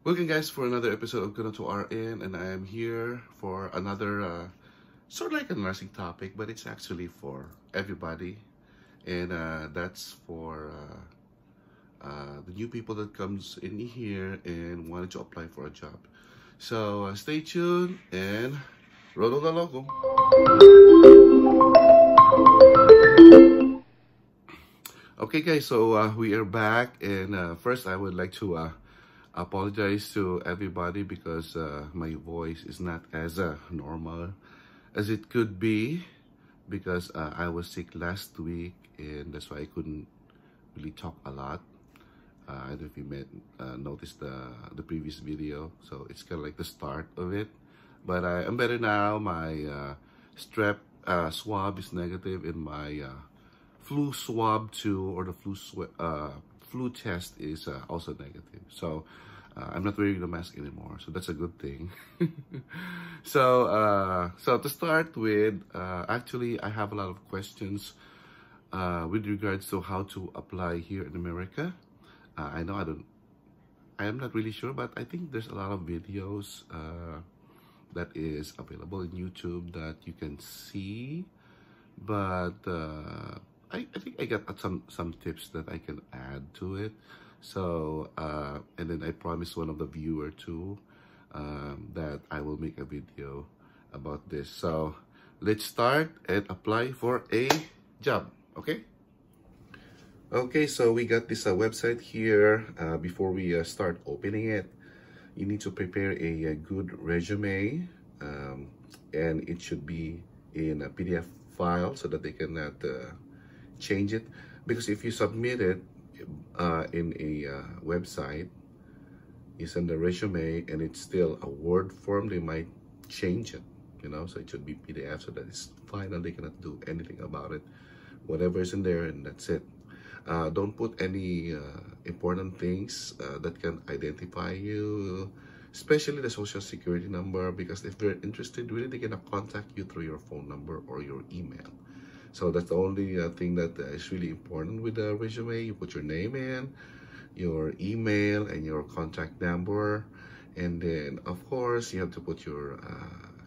Welcome guys for another episode of Good to RN, and I am here for another sort of like a nursing topic, but it's actually for everybody, and that's for the new people that comes in here and wanted to apply for a job. So stay tuned and roll the logo. Okay guys, so we are back, and first I would like to apologize to everybody because my voice is not as normal as it could be, because I was sick last week, and that's why I couldn't really talk a lot. I don't know if you noticed the previous video, so it's kind of like the start of it. But I'm better now. My strep swab is negative, and my flu swab too, or the flu test is also negative. So I'm not wearing the mask anymore, so that's a good thing. So to start with, actually I have a lot of questions with regards to how to apply here in America. I know I am not really sure, but I think there's a lot of videos that is available in YouTube that you can see, but I think I got some tips that I can add to it. So and then I promised one of the viewer too that I will make a video about this. So let's start and apply for a job. Okay, so we got this website here. Before we start opening it, you need to prepare a good resume, and it should be in a PDF file so that they cannot change it, because if you submit it in a website, you send a resume and it's still a Word form, they might change it, so it should be PDF so that it's final. They cannot do anything about it. Whatever is in there, and that's it. Don't put any important things that can identify you, especially the social security number, because if they're interested, really, they're gonna contact you through your phone number or your email. So that's the only thing that is really important with the resume. You put your name in, your email, and your contact number. And then, of course, you have to put your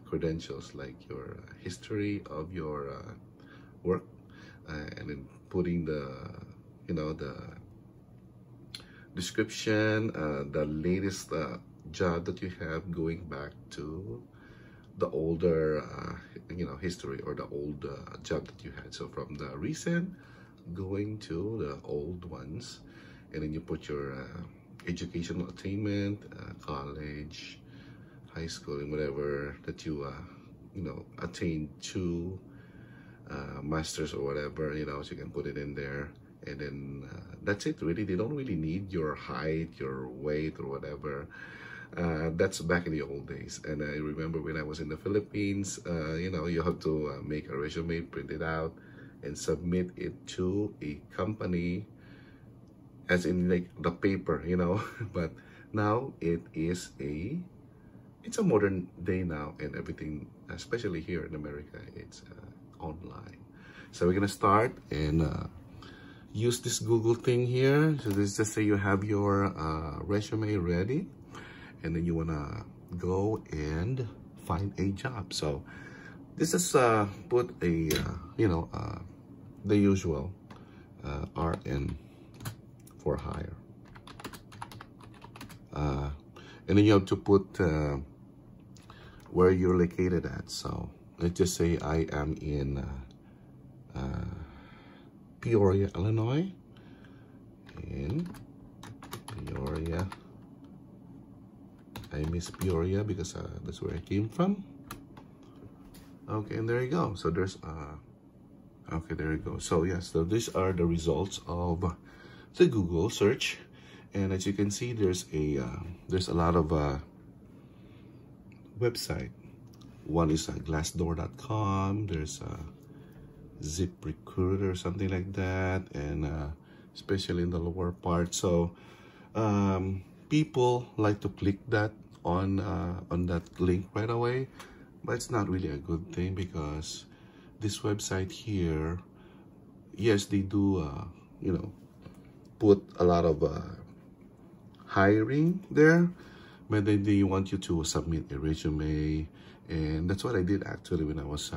credentials, like your history of your work, and then putting the description, the latest job that you have, going back to the older history, or the old job that you had. So from the recent going to the old ones, and then you put your educational attainment, college, high school, and whatever that you attained to, masters or whatever, so you can put it in there. And then that's it, really. They don't really need your height, your weight, or whatever. That's back in the old days. And I remember when I was in the Philippines, you have to make a resume, print it out, and submit it to a company, as in like the paper, But now it's a modern day now, and everything, especially here in America, it's online. So we're gonna start and use this Google thing here. So let's just say you have your resume ready, and then you wanna go and find a job. So this is put a the usual RN for hire, and then you have to put where you're located at. So let's just say I am in Peoria, Illinois. In Peoria, I miss Peoria because that's where I came from. Okay, and there you go. So there's okay, there you go. So yes, so these are the results of the Google search, and as you can see, there's a lot of website. One is Glassdoor.com. There's ZipRecruiter or something like that, and especially in the lower part. So people like to click that on that link right away, but it's not really a good thing, because this website here, yes, they do put a lot of hiring there, but then they want you to submit a resume, and that's what I did actually when I was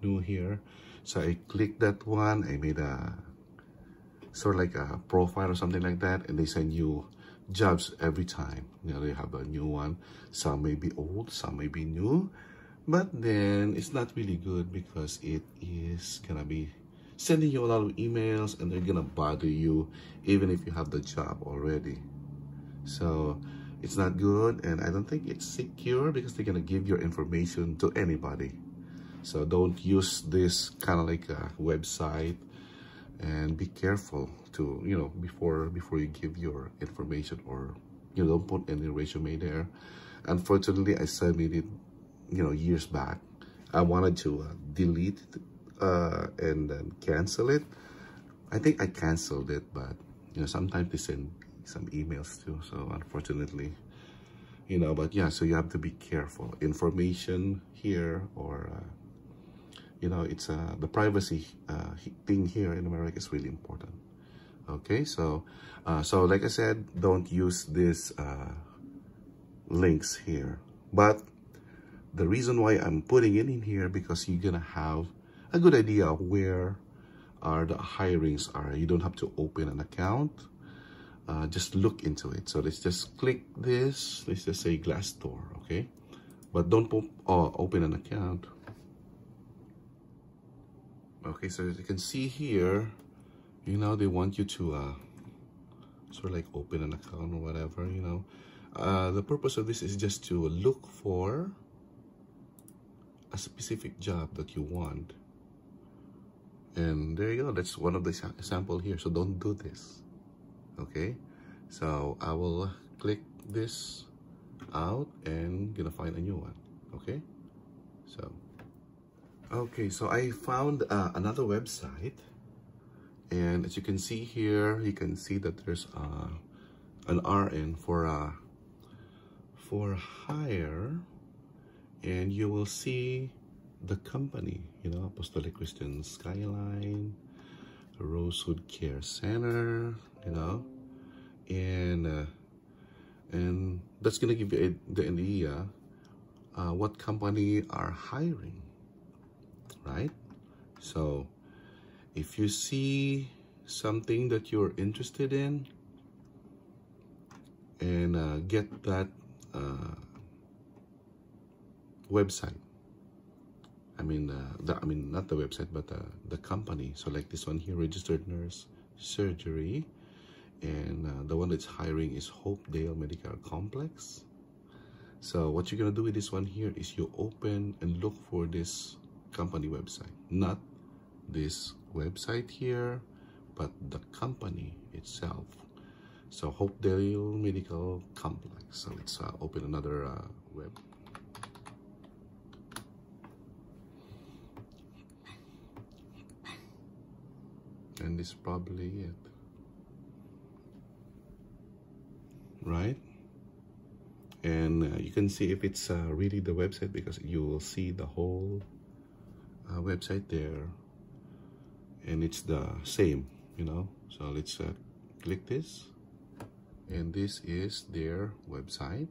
new here. So I clicked that one. I made a sort of like a profile or something like that, and they send you jobs every time. You know, they have a new one. Some may be old, some may be new, but then it's not really good because it is gonna be sending you a lot of emails, and they're gonna bother you even if you have the job already. So it's not good, and I don't think it's secure because they're gonna give your information to anybody. So don't use this kind of like a website, and be careful to, you know, before you give your information, or you know, don't put any resume there. Unfortunately, I submitted, you know, years back. I wanted to delete it and then cancel it. I think I canceled it, but you know, sometimes they send some emails too, so unfortunately, you know. But yeah, so you have to be careful. Information here, or you know, it's the privacy thing here in America is really important. Okay, so so like I said, don't use these links here. But the reason why I'm putting it in here, because you're gonna have a good idea of where are the hirings are. You don't have to open an account. Just look into it. So let's just click this. Let's just say Glassdoor, okay? But don't open an account. Okay, so as you can see here, you know, they want you to sort of like open an account or whatever, you know. The purpose of this is just to look for a specific job that you want. And there you go. That's one of the sample here. So don't do this. Okay, so I will click this out and gonna find a new one. Okay, so okay, so I found another website, and as you can see here, you can see that there's an RN for hire, and you will see the company, you know, Apostolic Christian Skyline, Rosewood Care Center, you know, and that's gonna give you the idea what company are hiring, right? So if you see something that you're interested in, and get that website. I mean, not the website, but the company. So like this one here, Registered Nurse Surgery, and the one that's hiring is Hopedale Medical Complex. So what you're gonna do with this one here is you open and look for this company website, not this website here, but the company itself. So Hopedale Medical Complex. So let's open another web. And this is probably it, right? And you can see if it's really the website, because you will see the whole website there, and it's the same, you know. So let's click this, and this is their website.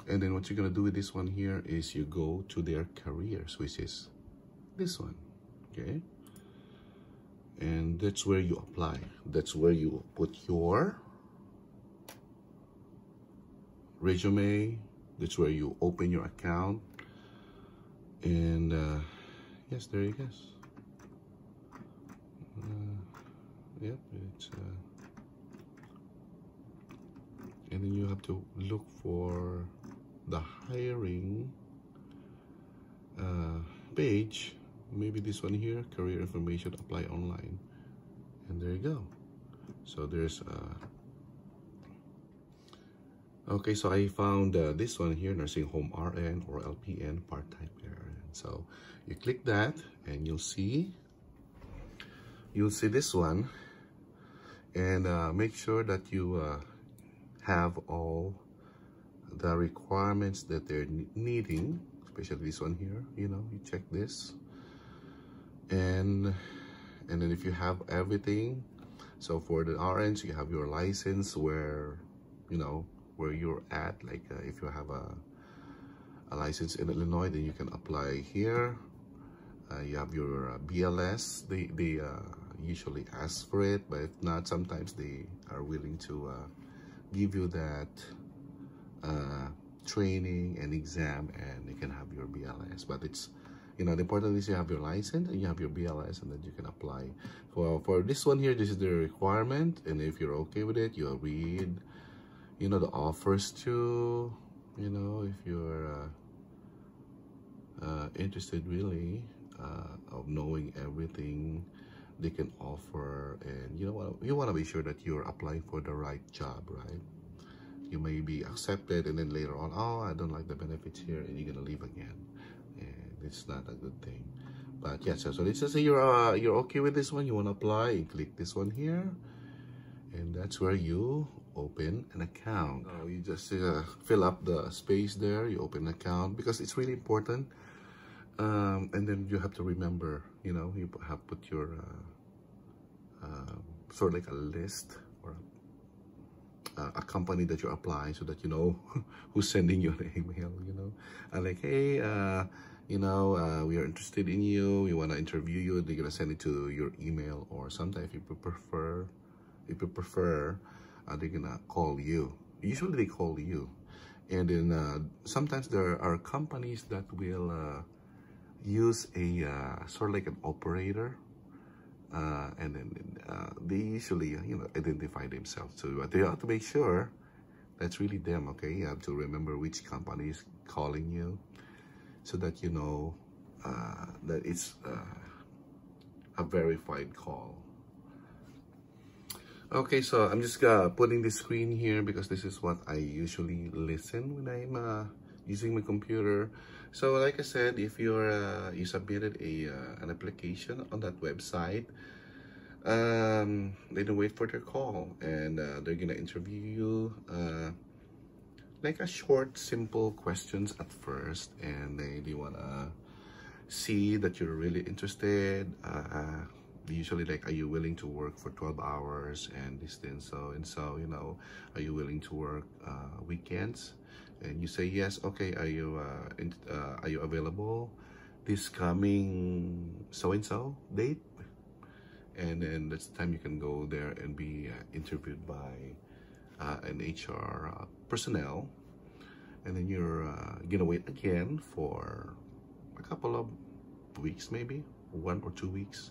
And then what you're gonna do with this one here is you go to their careers, which is this one, okay? And that's where you apply. That's where you put your resume. That's where you open your account. And yes, there you go. Yep, it's and then you have to look for the hiring page. Maybe this one here, career information, apply online, and there you go. So there's okay, so I found this one here, nursing home RN or LPN part-time RN. So you click that, and you'll see this one, and make sure that you have all the requirements that they're needing, especially this one here. You know, you check this, and then if you have everything, So for the RNs, you have your license where, you know, where you're at. Like if you have a license in Illinois, then you can apply here. You have your BLS. They usually ask for it, but if not, sometimes they are willing to give you that training and exam, and you can have your BLS. But it's, you know, the important is you have your license and you have your BLS, and then you can apply. For this one here, this is the requirement, and if you're okay with it, you'll read, you know, the offers too. You know, if you're interested really of knowing everything they can offer, and you know, you want to be sure that you're applying for the right job, right? You may be accepted, and then later on, oh, I don't like the benefits here, and you're gonna leave again, and it's not a good thing. But yes, so let's just say you're okay with this one, you want to apply, and click this one here, and that's where you open an account. You just fill up the space there, you open an account, because it's really important. And then you have to remember, you know, you have put your sort of like a list or a company that you're applying, so that you know who's sending you an email, you know, and like, hey, you know, we are interested in you, we want to interview you. They're gonna send it to your email, or sometimes if you prefer, they're gonna call you. Usually they call you, and then sometimes there are companies that will use a sort of like an operator, and then they usually, you know, identify themselves too, but they have to make sure that's really them. Okay, you have to remember which company is calling you, so that you know that it's a verified call. Okay, so I'm just putting this screen here because this is what I usually listen when I'm using my computer. So like I said, if you're you submitted an application on that website, they don't wait for their call, and they're gonna interview you, like a short, simple questions at first, and they wanna see that you're really interested. Usually, like, are you willing to work for 12 hours and this, then so and so, you know, are you willing to work weekends? And you say yes. Okay, are you available this coming so and so date? And then that's the time you can go there and be interviewed by an HR personnel, and then you're gonna wait again for a couple of weeks, maybe 1 or 2 weeks.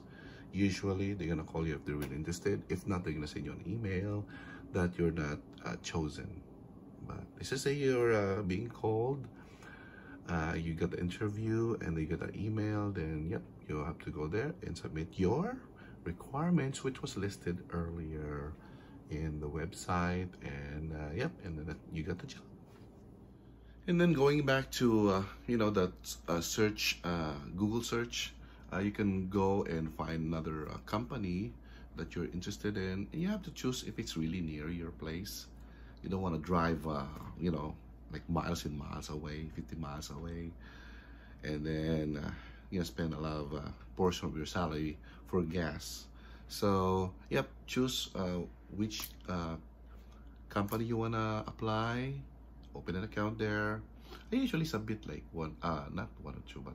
Usually they're gonna call you if they're really interested. If not, they're gonna send you an email that you're not chosen. But let's just say you're being called, you got the interview and you get an email, then yep, you'll have to go there and submit your requirements, which was listed earlier in the website, and yep, and then you got the job. And then going back to you know, that search, Google search, you can go and find another company that you're interested in, and you have to choose if it's really near your place. You don't want to drive you know, like miles and miles away, 50 miles away, and then you know, spend a lot of portion of your salary for gas. So yep, choose which company you want to apply, open an account there. I usually submit like not one or two, but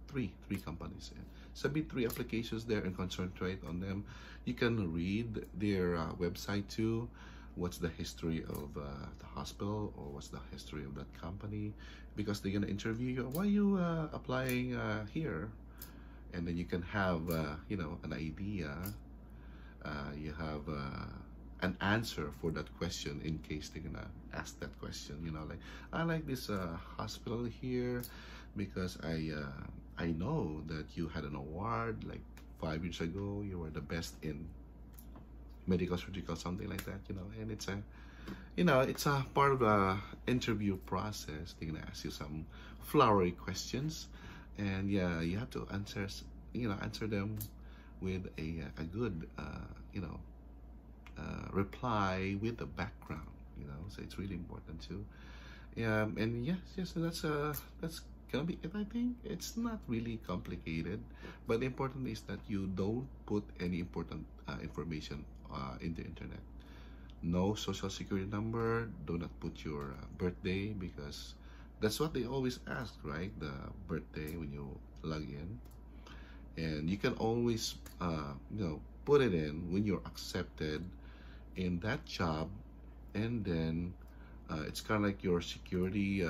three companies. Submit 3 applications there and concentrate on them. You can read their website too. What's the history of the hospital, or what's the history of that company, because they're gonna interview you. Why are you applying here? And then you can have you know, an idea. You have an answer for that question in case they're gonna ask that question. You know, like, I like this hospital here because I know that you had an award like 5 years ago. You were the best in medical surgical, something like that, you know. And it's a, you know, it's a part of the interview process. They're gonna ask you some flowery questions, and yeah, you have to answer, you know, answer them with a good you know, reply with the background, you know. So it's really important too. And yes, that's gonna be it. I think it's not really complicated, but the important is that you don't put any important information in the internet. No social security number. Do not put your birthday, because that's what they always ask, right? The birthday when you log in. And you can always put it in when you're accepted in that job, and then it's kind of like your security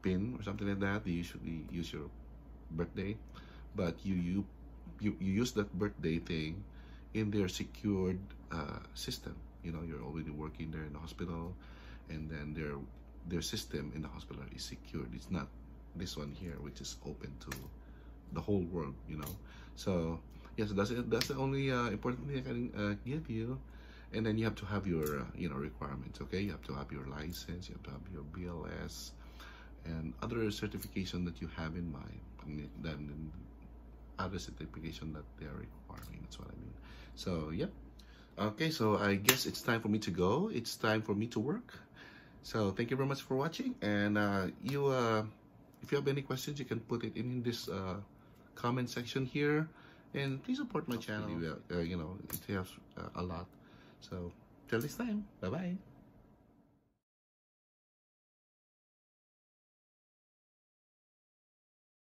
pin or something like that. They usually use your birthday, but you use that birthday thing in their secured system. You're already working there in the hospital, and then their system in the hospital is secured. It's not this one here, which is open to the whole world. So yes, that's it. That's the only important thing I can give you. And then you have to have your requirements. Okay, you have to have your license, you have to have your BLS, and other certification that you have in mind. Then other certification that they are requiring. That's what I mean. So yep. Okay, so I guess it's time for me to go. It's time for me to work. So thank you very much for watching. And if you have any questions, you can put it in this comment section here. And please support my channel. It helps a lot. So till this time, bye bye.